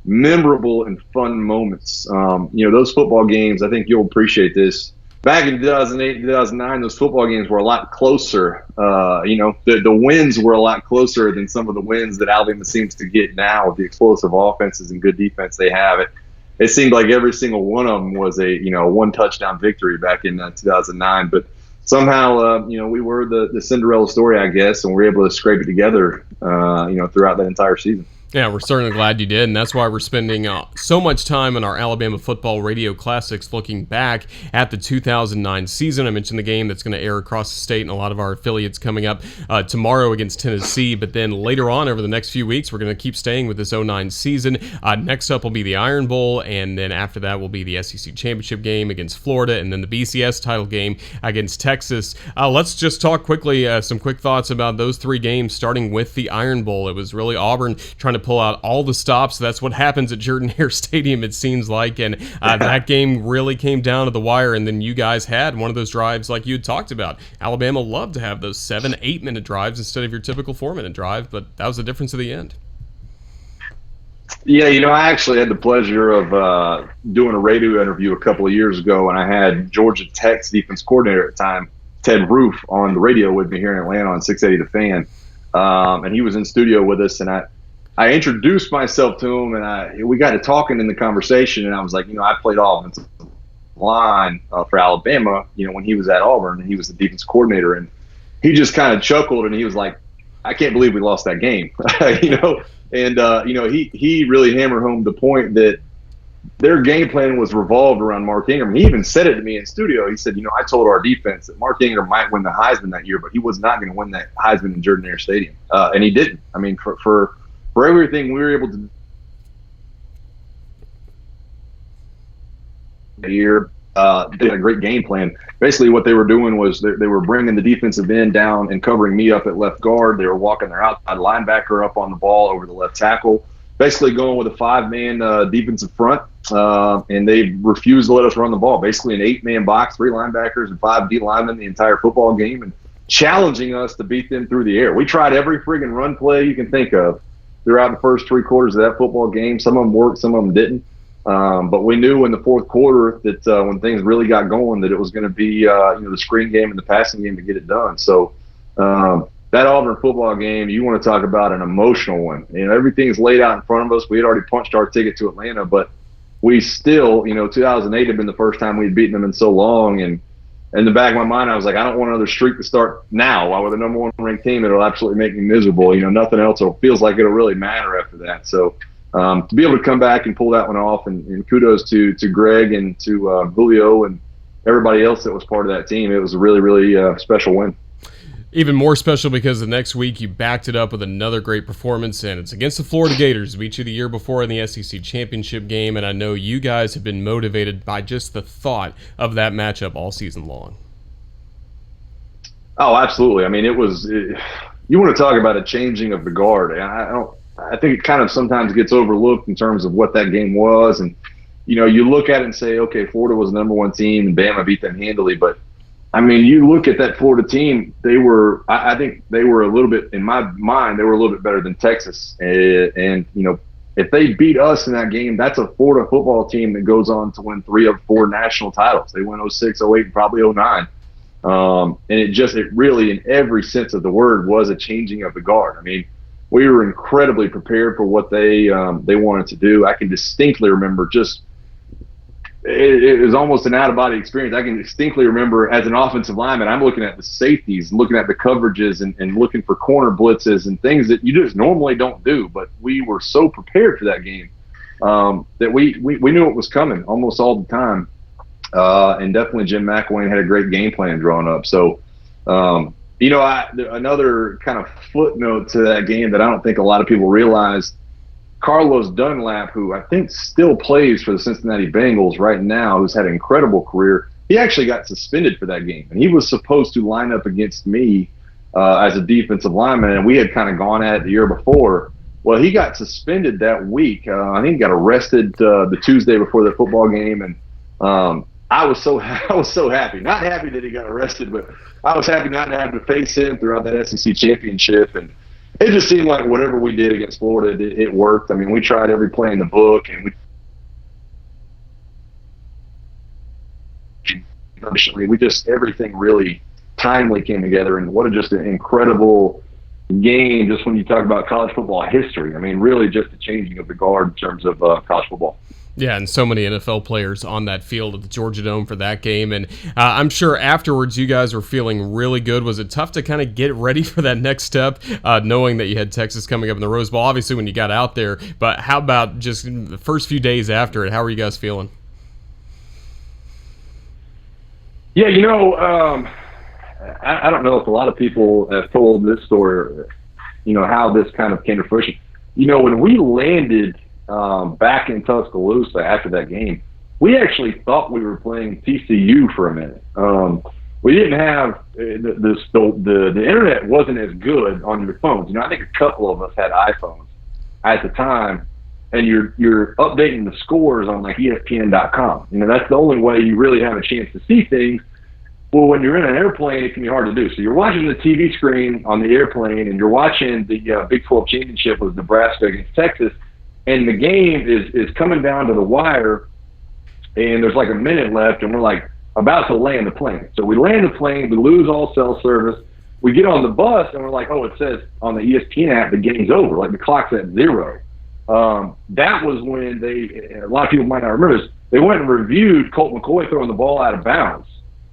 Speaker 2: memorable and fun moments. Those football games, I think you'll appreciate this. Back in 2008, 2009, those football games were a lot closer. The wins were a lot closer than some of the wins that Alabama seems to get now with the explosive offenses and good defense they have. It seemed like every single one of them was a one touchdown victory back in 2009, but somehow, we were the Cinderella story, I guess, and we were able to scrape it together, throughout that entire season.
Speaker 1: Yeah, we're certainly glad you did, and that's why we're spending so much time on our Alabama Football Radio Classics looking back at the 2009 season. I mentioned the game that's going to air across the state and a lot of our affiliates coming up tomorrow against Tennessee, but then later on over the next few weeks, we're going to keep staying with this 09 season. Next up will be the Iron Bowl, and then after that will be the SEC Championship game against Florida, and then the BCS Title Game against Texas. Let's just talk quickly, some quick thoughts about those 3 games, starting with the Iron Bowl. It was really Auburn trying to pull out all the stops. That's what happens at Jordan-Hare Stadium, it seems like, and that game really came down to the wire, and then you guys had one of those drives like you had talked about. Alabama loved to have those 7-8 minute drives instead of your typical 4-minute drive, but that was the difference at the end.
Speaker 2: Yeah, I actually had the pleasure of doing a radio interview a couple of years ago, and I had Georgia Tech's defense coordinator at the time, Ted Roof, on the radio with me here in Atlanta on 680 The Fan, and he was in studio with us, and I introduced myself to him, and we got to talking in the conversation, and I was like, I played offensive line for Alabama, when he was at Auburn, and he was the defense coordinator, and he just kind of chuckled, and he was like, I can't believe we lost that game, and he really hammered home the point that their game plan was revolved around Mark Ingram. He even said it to me in studio. He said, I told our defense that Mark Ingram might win the Heisman that year, but he was not going to win that Heisman in Jordan-Hare Stadium, and he didn't. I mean, for everything we were able to do here, they had a great game plan. Basically, what they were doing was they were bringing the defensive end down and covering me up at left guard. They were walking their outside linebacker up on the ball over the left tackle, basically going with a 5-man defensive front, and they refused to let us run the ball. Basically, an 8-man box, 3 linebackers and 5 D linemen the entire football game, and challenging us to beat them through the air. We tried every friggin' run play you can think of throughout the first 3 quarters of that football game. Some of them worked, some of them didn't. But we knew in the fourth quarter that when things really got going, that it was going to be the screen game and the passing game to get it done. So that Auburn football game, you want to talk about an emotional one. Everything's laid out in front of us. We had already punched our ticket to Atlanta, but we still, 2008 had been the first time we'd beaten them in so long, and in the back of my mind, I was like, I don't want another streak to start now while we're the number one ranked team. It'll absolutely make me miserable. Nothing else feels like it'll really matter after that. So to be able to come back and pull that one off, and kudos to Greg and to Julio and everybody else that was part of that team. It was a really, really special win.
Speaker 1: Even more special because the next week you backed it up with another great performance, and it's against the Florida Gators. Beat you the year before in the SEC championship game, and I know you guys have been motivated by just the thought of that matchup all season long.
Speaker 2: Oh, absolutely. I mean, you want to talk about a changing of the guard. I think it kind of sometimes gets overlooked in terms of what that game was, and you look at it and say, okay, Florida was the number one team, and Bama beat them handily, but I mean, you look at that Florida team, I think they were a little bit, in my mind, they were a little bit better than Texas. And if they beat us in that game, that's a Florida football team that goes on to win 3 of 4 national titles. They win 06, 08, and probably 09. And it really, in every sense of the word, was a changing of the guard. I mean, we were incredibly prepared for what they wanted to do. I can distinctly remember it was almost an out-of-body experience. I can distinctly remember as an offensive lineman, I'm looking at the safeties, looking at the coverages, and looking for corner blitzes and things that you just normally don't do. But we were so prepared for that game that we knew it was coming almost all the time. And definitely Jim McElroy had a great game plan drawn up. So, another kind of footnote to that game that I don't think a lot of people realize, Carlos Dunlap, who I think still plays for the Cincinnati Bengals right now, who's had an incredible career, he actually got suspended for that game. And he was supposed to line up against me as a defensive lineman, and we had kind of gone at it the year before. Well, he got suspended that week. I think he got arrested the Tuesday before the football game, and I was so happy. Not happy that he got arrested, but I was happy not to have to face him throughout that SEC championship. And it just seemed like whatever we did against Florida, it worked. I mean, we tried every play in the book, and we just, everything really timely came together. And what just an incredible game, just when you talk about college football history. I mean, really just the changing of the guard in terms of college football.
Speaker 1: Yeah, and so many NFL players on that field at the Georgia Dome for that game. And I'm sure afterwards you guys were feeling really good. Was it tough to kind of get ready for that next step, knowing that you had Texas coming up in the Rose Bowl, obviously when you got out there, but how about just the first few days after it? How were you guys feeling?
Speaker 2: Yeah, I don't know if a lot of people have told this story, how this kind of came to fruition. When we landed back in Tuscaloosa after that game, we actually thought we were playing TCU for a minute. We didn't have the internet wasn't as good on your phones. I think a couple of us had iPhones at the time, and you're updating the scores on like ESPN.com. That's the only way you really have a chance to see things. Well, when you're in an airplane, it can be hard to do. So you're watching the TV screen on the airplane, and you're watching the Big 12 championship with Nebraska against Texas. And the game is coming down to the wire, and there's like a minute left, and we're like about to land the plane. So we land the plane, we lose all cell service. We get on the bus, and we're like, oh, it says on the ESPN app the game's over, like the clock's at 0. That was when a lot of people might not remember this, they went and reviewed Colt McCoy throwing the ball out of bounds.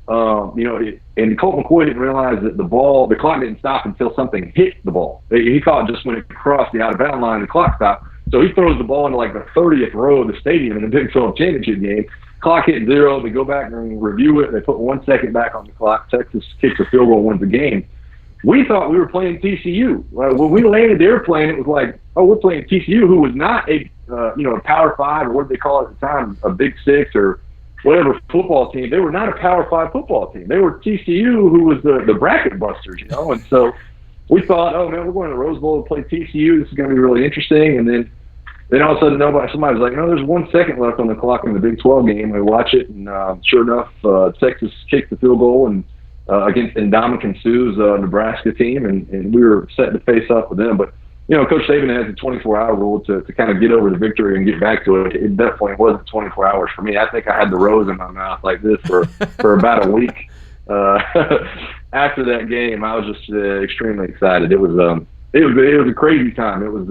Speaker 2: And Colt McCoy didn't realize that the clock didn't stop until something hit the ball. He thought just when it crossed the out of bound line, the clock stopped. So he throws the ball into like the 30th row of the stadium in the Big 12 championship game. Clock hit 0. They go back and review it. They put 1 second back on the clock. Texas kicks a field goal, wins the game. We thought we were playing TCU. When we landed the airplane, it was like, oh, we're playing TCU, who was not a Power 5 or what did they call it at the time, a Big 6 or whatever football team. They were not a Power 5 football team. They were TCU, who was the bracket busters, And so we thought, oh man, we're going to the Rose Bowl to play TCU. This is going to be really interesting. And then all of a sudden, somebody was like, no, there's 1 second left on the clock in the Big 12 game. We watch it, and sure enough, Texas kicked the field goal and against Ndamukong Suh's Nebraska team, and we were set to face off with them. But Coach Saban has a 24-hour rule to kind of get over the victory and get back to it. It definitely wasn't 24 hours for me. I think I had the rose in my mouth like this for about a week. After that game, I was just extremely excited. It was a crazy time. It was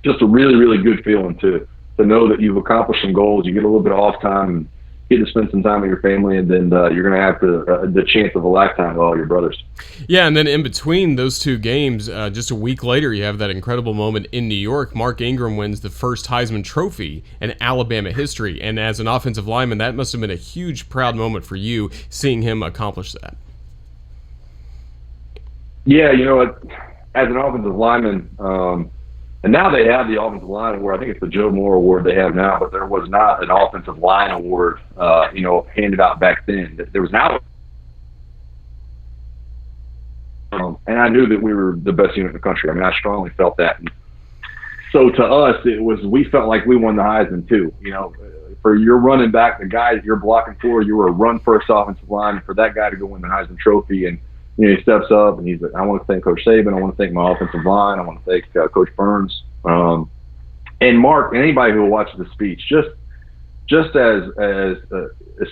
Speaker 2: just a really, really good feeling to know that you've accomplished some goals. You get a little bit of off time, get to spend some time with your family, and then you're going to have the chance of a lifetime with all your brothers.
Speaker 1: Yeah, and then in between those two games, just a week later, you have that incredible moment in New York. Mark Ingram wins the first Heisman Trophy in Alabama history, and as an offensive lineman, that must have been a huge, proud moment for you, seeing him accomplish that.
Speaker 2: Yeah, as an offensive lineman, and now they have the offensive line award. I think it's the Joe Moore Award they have now, but there was not an offensive line award, handed out back then. There was now, and I knew that we were the best unit in the country. I mean, I strongly felt that. And so to us, we felt like we won the Heisman too. For your running back, the guy that you're blocking for, you were a run first offensive line. For that guy to go win the Heisman Trophy, and he steps up and he's like, I want to thank Coach Saban. I want to thank my offensive line. I want to thank Coach Burns. And Mark, and anybody who will watch the speech, just as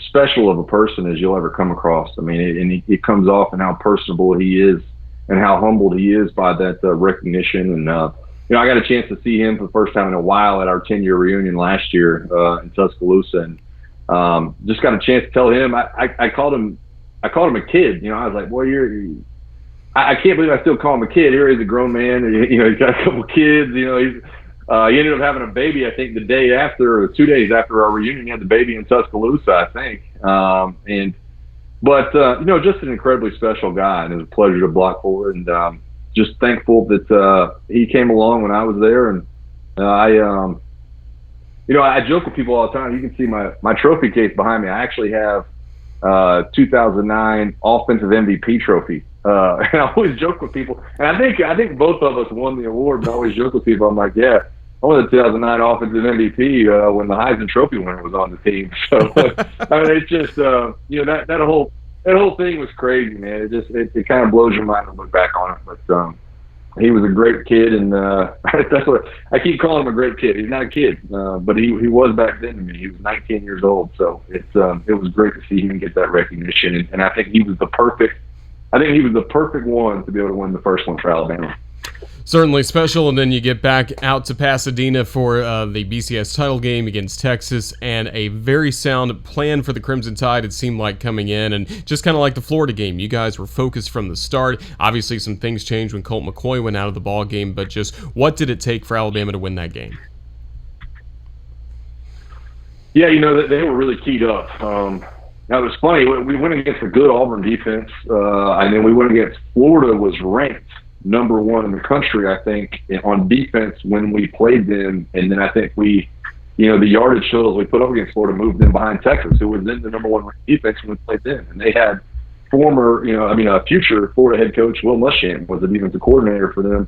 Speaker 2: special of a person as you'll ever come across. I mean, and he comes off and how personable he is and how humbled he is by that recognition. And, I got a chance to see him for the first time in a while at our 10-year reunion last year in Tuscaloosa. And just got a chance to tell him, I called him a kid. I was like, boy, I can't believe I still call him a kid. Here he's a grown man. He's got a couple kids. He ended up having a baby, I think, the day after or 2 days after our reunion. He had the baby in Tuscaloosa, I think. But just an incredibly special guy, and it was a pleasure to block for. And just thankful that he came along when I was there. And I joke with people all the time. You can see my trophy case behind me. I actually have 2009 Offensive MVP trophy. And I always joke with people, and I think both of us won the award, but I always joke with people. I'm like, yeah, I won the 2009 Offensive MVP when the Heisman Trophy winner was on the team. So, I mean, it's just, that whole thing was crazy, man. It kind of blows your mind to look back on it. But he was a great kid, and that's what I keep calling him, a great kid. He's not a kid, but he was back then to me. He was 19 years old, so it was great to see him get that recognition, and I think he was the perfect one to be able to win the first one for Alabama.
Speaker 1: Certainly special, and then you get back out to Pasadena for the BCS Title Game against Texas, and a very sound plan for the Crimson Tide, it seemed like, coming in, and just kind of like the Florida game. You guys were focused from the start. Obviously, some things changed when Colt McCoy went out of the ball game, but just what did it take for Alabama to win that game?
Speaker 2: Yeah, they were really keyed up. Now, it was funny. We went against a good Auburn defense, and then we went against Florida, was ranked number one in the country, I think, on defense when we played them. And then I think the yardage totals we put up against Florida moved them behind Texas, who was in the number one defense when we played them. And they had a future Florida head coach, Will Muschamp, was the defensive coordinator for them.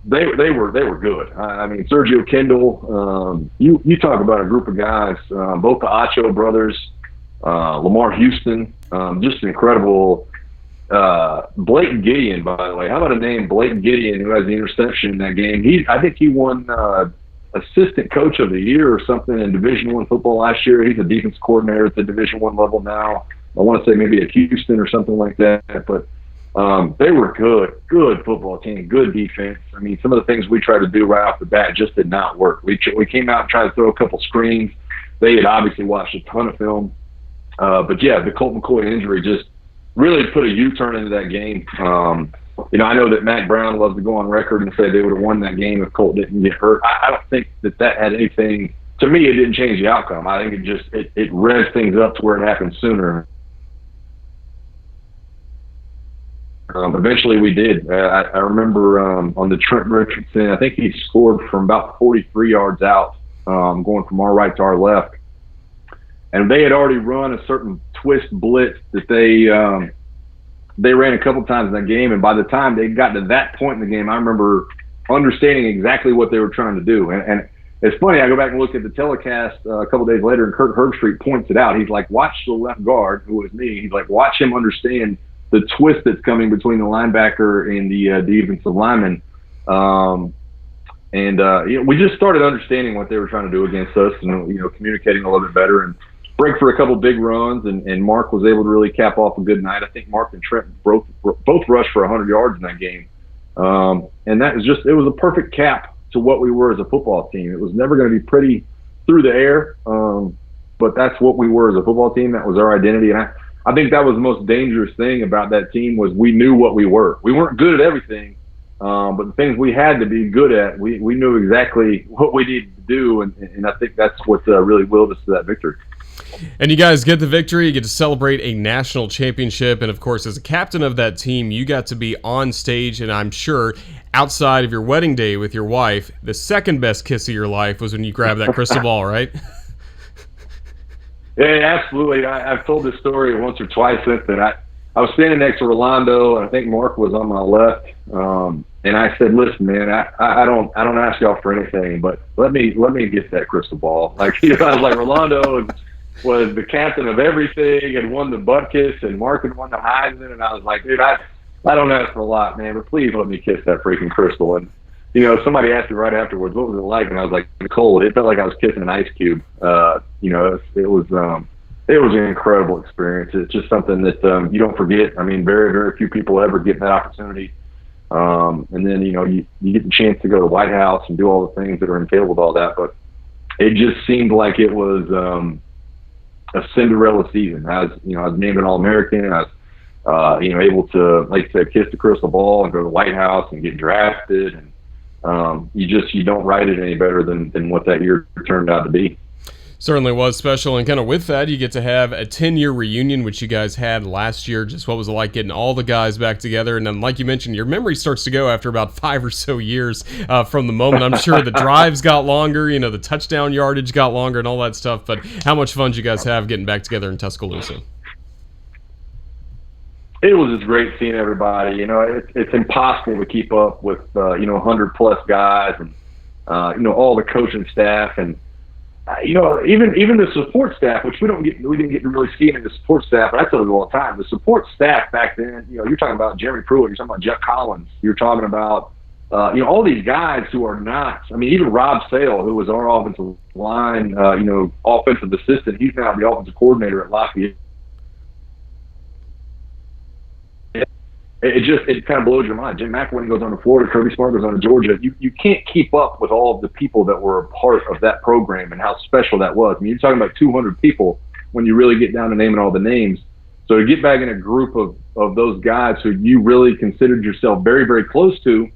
Speaker 2: They were good. I mean, Sergio Kendall, you talk about a group of guys, both the Acho brothers, Lamar Houston, just incredible. Blake Gideon, by the way. How about a name, Blake Gideon, who has the interception in that game? I think he won assistant coach of the year or something in Division I football last year. He's a defense coordinator at the Division I level now. I want to say maybe at Houston or something like that. But they were good football team, good defense. I mean, some of the things we tried to do right off the bat just did not work. We came out and tried to throw a couple screens. They had obviously watched a ton of film. But yeah, the Colt McCoy injury just really put a U-turn into that game. I know that Matt Brown loves to go on record and say they would have won that game if Colt didn't get hurt. I don't think that had anything. To me, it didn't change the outcome. I think it revved things up to where it happened sooner. Eventually we did. I remember on the Trent Richardson, I think he scored from about 43 yards out, going from our right to our left. And they had already run a certain twist blitz that they ran a couple times in that game. And by the time they got to that point in the game, I remember understanding exactly what they were trying to do. And it's funny, I go back and look at the telecast a couple days later, and Kurt Herbstreit points it out. He's like, watch the left guard, who was me. He's like, watch him understand the twist that's coming between the linebacker and the defensive lineman. We just started understanding what they were trying to do against us, and communicating a little bit better, and break for a couple big runs, and Mark was able to really cap off a good night. I think Mark and Trent both rushed for 100 yards in that game, and that was it was a perfect cap to what we were as a football team. It was never going to be pretty through the air. but that's what we were as a football team. That was our identity. And I think that was the most dangerous thing about that team was we knew what we were. We weren't good at everything, but the things we had to be good at, we knew exactly what we needed to do, and I think that's what really willed us to that victory.
Speaker 1: And you guys get the victory. You get to celebrate a national championship. And, of course, as a captain of that team, you got to be on stage. And I'm sure outside of your wedding day with your wife, the second best kiss of your life was when you grabbed that crystal ball, right?
Speaker 2: Yeah, absolutely. I've told this story once or twice since then. I was standing next to Rolando, and I think Mark was on my left. And I said, "Listen, man, I don't ask y'all for anything, but let me get that crystal ball." Like, I was like, Rolando was the captain of everything and won the butt kiss, and Mark had won the Heisman, and I was like, dude, I don't ask for a lot, man, but please let me kiss that freaking crystal. And somebody asked me right afterwards, what was it like? And I was like, cold. It felt like I was kissing an ice cube. It was an incredible experience. It's just something that you don't forget. I mean, very, very few people ever get that opportunity. And then, you get the chance to go to the White House and do all the things that are entailed with all that. But it just seemed like it was a Cinderella season. I was named an All-American. I was, able to, like I said, kiss the crystal ball and go to the White House and get drafted. And you don't write it any better than what that year turned out to be.
Speaker 1: Certainly was special, and kind of with that, you get to have a 10-year reunion, which you guys had last year. Just what was it like getting all the guys back together? And then, like you mentioned, your memory starts to go after about 5 or so years from the moment. I'm sure the drives got longer, the touchdown yardage got longer and all that stuff, but how much fun did you guys have getting back together in Tuscaloosa?
Speaker 2: It was just great seeing everybody. It's impossible to keep up with, 100-plus guys and, all the coaching staff and, even the support staff, which we didn't get to really see in the support staff, but I tell you all the time, the support staff back then, you're talking about Jeremy Pruitt, you're talking about Jeff Collins, you're talking about, all these guys who are not, even Rob Sale, who was our offensive line, offensive assistant, he's now the offensive coordinator at Lafayette. It kind of blows your mind. Jim McElroy goes on to Florida, Kirby Smart goes on to Georgia. You can't keep up with all of the people that were a part of that program and how special that was. You're talking about 200 people when you really get down to naming all the names. So to get back in a group of those guys who you really considered yourself very, very close to,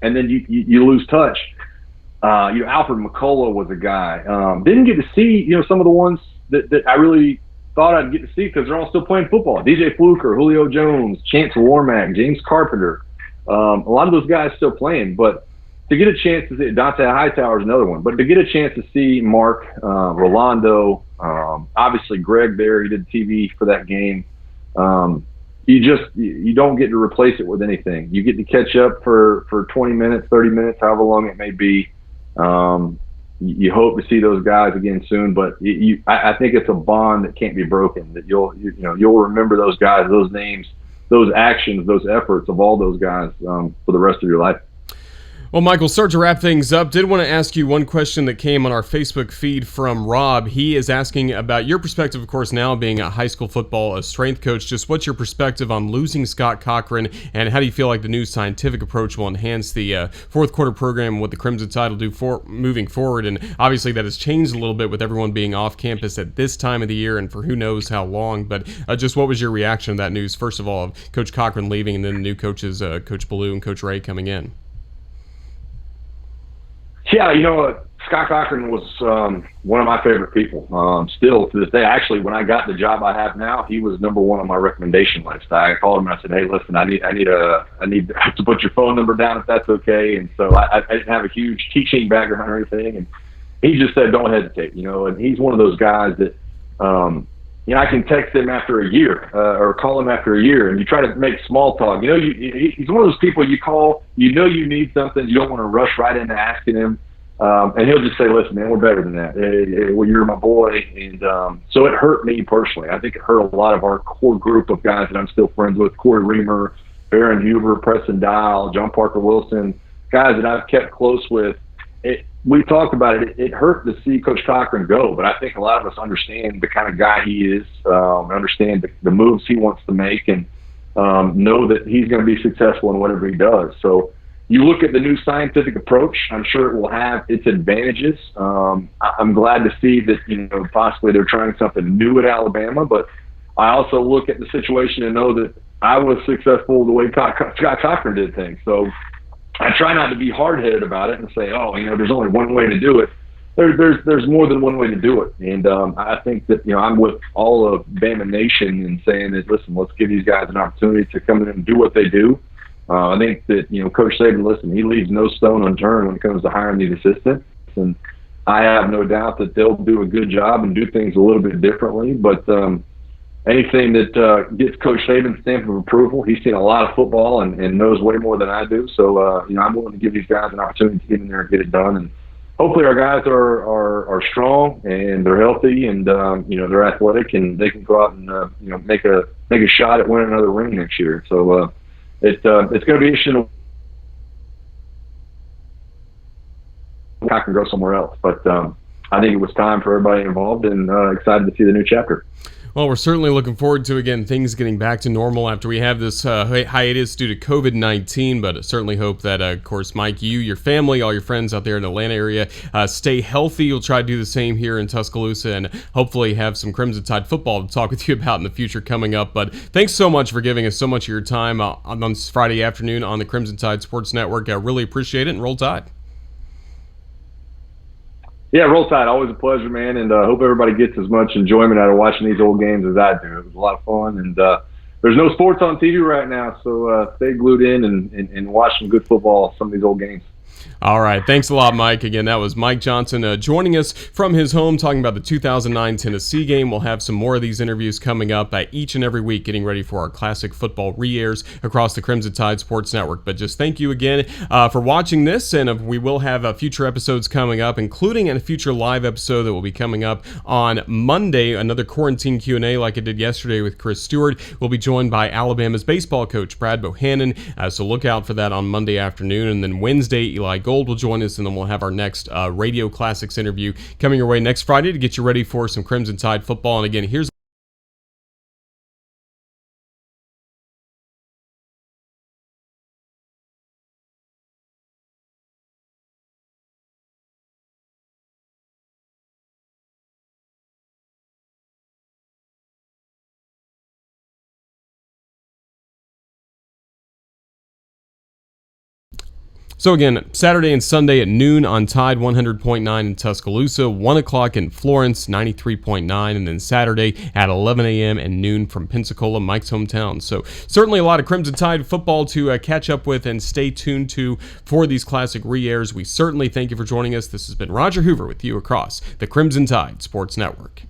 Speaker 2: and then you lose touch. Alfred McCullough was a guy. Didn't get to see some of the ones that I really thought I'd get to see because they're all still playing football. DJ Fluker, Julio Jones, Chance Warmack, James Carpenter. A lot of those guys still playing, but to get a chance to see Dante Hightower is another one. But to get a chance to see Mark, Rolando, obviously Greg there, he did TV for that game. You don't get to replace it with anything. You get to catch up for 20 minutes, 30 minutes, however long it may be. You hope to see those guys again soon, but I think it's a bond that can't be broken. That you'll remember those guys, those names, those actions, those efforts of all those guys for the rest of your life.
Speaker 1: Well, Michael, start to wrap things up. Did want to ask you one question that came on our Facebook feed from Rob. He is asking about your perspective, of course, now being a high school football a strength coach. Just what's your perspective on losing Scott Cochran, and how do you feel like the new scientific approach will enhance the fourth quarter program and what the Crimson Tide will do for moving forward? And obviously that has changed a little bit with everyone being off campus at this time of the year and for who knows how long. But just what was your reaction to that news, first of all, of Coach Cochran leaving and then the new coaches, Coach Ballou and Coach Ray, coming in?
Speaker 2: Yeah, Scott Cochran was one of my favorite people. Still to this day, actually, when I got the job I have now, he was number one on my recommendation list. I called him and I said, "Hey, listen, I need to put your phone number down if that's okay." And so I didn't have a huge teaching background or anything, and he just said, "Don't hesitate." And he's one of those guys that I can text him after a year or call him after a year, and you try to make small talk. He's one of those people you call, you need something, you don't want to rush right into asking him, and he'll just say, "Listen, man, we're better than that. Well, you're my boy." And so it hurt me personally. I think it hurt a lot of our core group of guys that I'm still friends with: Corey Reamer, Baron Hoover, Preston Dial, John Parker Wilson, guys that I've kept close with. We talked about it. It hurt to see Coach Cochran go, but I think a lot of us understand the kind of guy he is, understand the moves he wants to make, and know that he's going to be successful in whatever he does. So, you look at the new scientific approach, I'm sure it will have its advantages. I'm glad to see that, possibly they're trying something new at Alabama, but I also look at the situation and know that I was successful the way Scott Cochran did things. So I try not to be hard-headed about it and say, there's only one way to do it. There's more than one way to do it. And I think that, I'm with all of Bama Nation in saying that, listen, let's give these guys an opportunity to come in and do what they do. I think that, Coach Saban, listen, he leaves no stone unturned when it comes to hiring these assistants. And I have no doubt that they'll do a good job and do things a little bit differently. But anything that gets Coach Saban's stamp of approval, he's seen a lot of football and knows way more than I do. So, I'm willing to give these guys an opportunity to get in there and get it done. And hopefully our guys are strong and they're healthy and, they're athletic and they can go out and, make a shot at winning another ring next year. So, it's going to be interesting. I can go somewhere else, but I think it was time for everybody involved, and excited to see the new chapter.
Speaker 1: Well, we're certainly looking forward to, again, things getting back to normal after we have this hiatus due to COVID-19, but I certainly hope that, of course, Mike, you, your family, all your friends out there in the Atlanta area, stay healthy. We'll try to do the same here in Tuscaloosa and hopefully have some Crimson Tide football to talk with you about in the future coming up. But thanks so much for giving us so much of your time on this Friday afternoon on the Crimson Tide Sports Network. I really appreciate it, and roll Tide.
Speaker 2: Yeah, roll Tide. Always a pleasure, man, and hope everybody gets as much enjoyment out of watching these old games as I do. It was a lot of fun, and there's no sports on TV right now, so stay glued in and watch some good football, some of these old games.
Speaker 1: All right. Thanks a lot, Mike. Again, that was Mike Johnson joining us from his home talking about the 2009 Tennessee game. We'll have some more of these interviews coming up each and every week, getting ready for our classic football re-airs across the Crimson Tide Sports Network. But just thank you again for watching this, and we will have future episodes coming up, including a future live episode that will be coming up on Monday, another quarantine Q&A like I did yesterday with Chris Stewart. We'll be joined by Alabama's baseball coach, Brad Bohannon, so look out for that on Monday afternoon. And then Wednesday, Eli Gold will join us, and then we'll have our next Radio Classics interview coming your way next Friday to get you ready for some Crimson Tide football. And again, here's So again, Saturday and Sunday at noon on Tide 100.9 in Tuscaloosa, 1 o'clock in Florence, 93.9, and then Saturday at 11 a.m. and noon from Pensacola, Mike's hometown. So certainly a lot of Crimson Tide football to catch up with and stay tuned to for these classic re-airs. We certainly thank you for joining us. This has been Roger Hoover with you across the Crimson Tide Sports Network.